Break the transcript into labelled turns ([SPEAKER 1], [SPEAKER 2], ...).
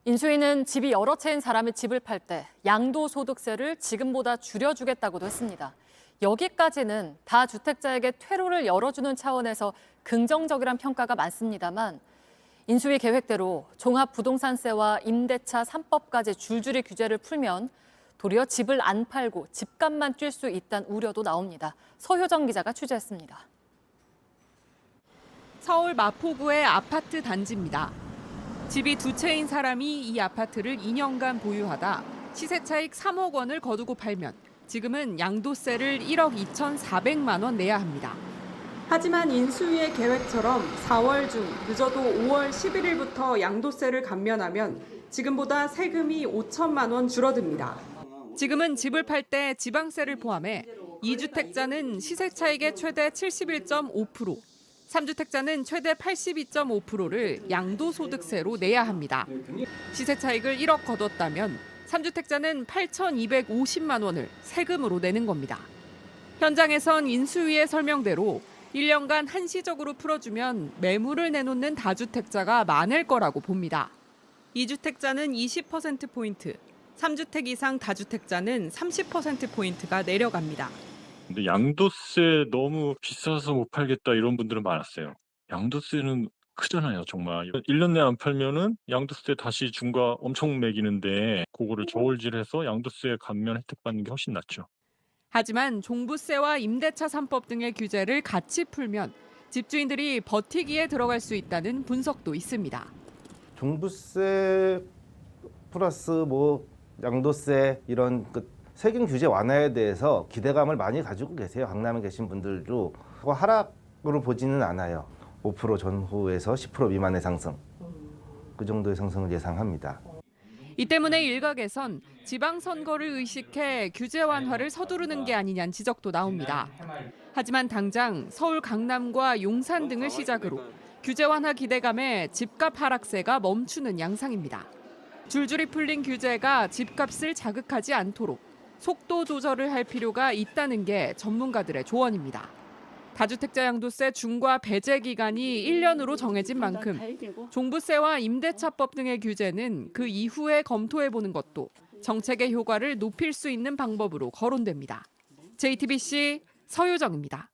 [SPEAKER 1] 인수위는 집이 여러 채인 사람이 집을 팔 때 양도소득세를 지금보다 줄여주겠다고도 했습니다. 여기까지는 다주택자에게 퇴로를 열어주는 차원에서 긍정적이란 평가가 많습니다만 인수위 계획대로 종합부동산세와 임대차 3법까지 줄줄이 규제를 풀면 도리어 집을 안 팔고 집값만 뛸 수 있다는 우려도 나옵니다. 서효정 기자가 취재했습니다.
[SPEAKER 2] 서울 마포구의 아파트 단지입니다. 집이 두 채인 사람이 이 아파트를 2년간 보유하다 시세 차익 3억 원을 거두고 팔면 지금은 양도세를 1억 2,400만 원 내야 합니다.
[SPEAKER 3] 하지만 인수위의 계획처럼 4월 중 늦어도 5월 11일부터 양도세를 감면하면 지금보다 세금이 5천만 원 줄어듭니다.
[SPEAKER 2] 지금은 집을 팔 때 지방세를 포함해 2주택자는 시세 차익의 최대 71.5%, 3주택자는 최대 82.5%를 양도소득세로 내야 합니다. 시세 차익을 1억 거뒀다면 3주택자는 8,250만 원을 세금으로 내는 겁니다. 현장에선 인수위의 설명대로 1년간 한시적으로 풀어주면 매물을 내놓는 다주택자가 많을 거라고 봅니다. 2주택자는 20%포인트, 3주택 이상 다주택자는 30%포인트가 내려갑니다.
[SPEAKER 4] 근데 양도세 너무 비싸서 못 팔겠다 이런 분들은 많았어요. 양도세는 크잖아요, 정말. 1년 내에 안 팔면은 양도세 다시 중과 엄청 매기는데 그거를 저울질해서 양도세 감면 혜택 받는 게 훨씬 낫죠.
[SPEAKER 2] 하지만 종부세와 임대차 3법 등의 규제를 같이 풀면 집주인들이 버티기에 들어갈 수 있다는 분석도 있습니다.
[SPEAKER 5] 종부세 플러스 양도세 이런 세금 규제 완화에 대해서 기대감을 많이 가지고 계세요. 강남에 계신 분들도 하락으로 보지는 않아요. 5% 전후에서 10% 미만의 상승, 그 정도의 상승을 예상합니다.
[SPEAKER 2] 이 때문에 일각에선 지방선거를 의식해 규제 완화를 서두르는 게 아니냐는 지적도 나옵니다. 하지만 당장 서울 강남과 용산 등을 시작으로 규제 완화 기대감에 집값 하락세가 멈추는 양상입니다. 줄줄이 풀린 규제가 집값을 자극하지 않도록 속도 조절을 할 필요가 있다는 게 전문가들의 조언입니다. 다주택자 양도세 중과 배제 기간이 1년으로 정해진 만큼 종부세와 임대차법 등의 규제는 그 이후에 검토해보는 것도 정책의 효과를 높일 수 있는 방법으로 거론됩니다. JTBC 서효정입니다.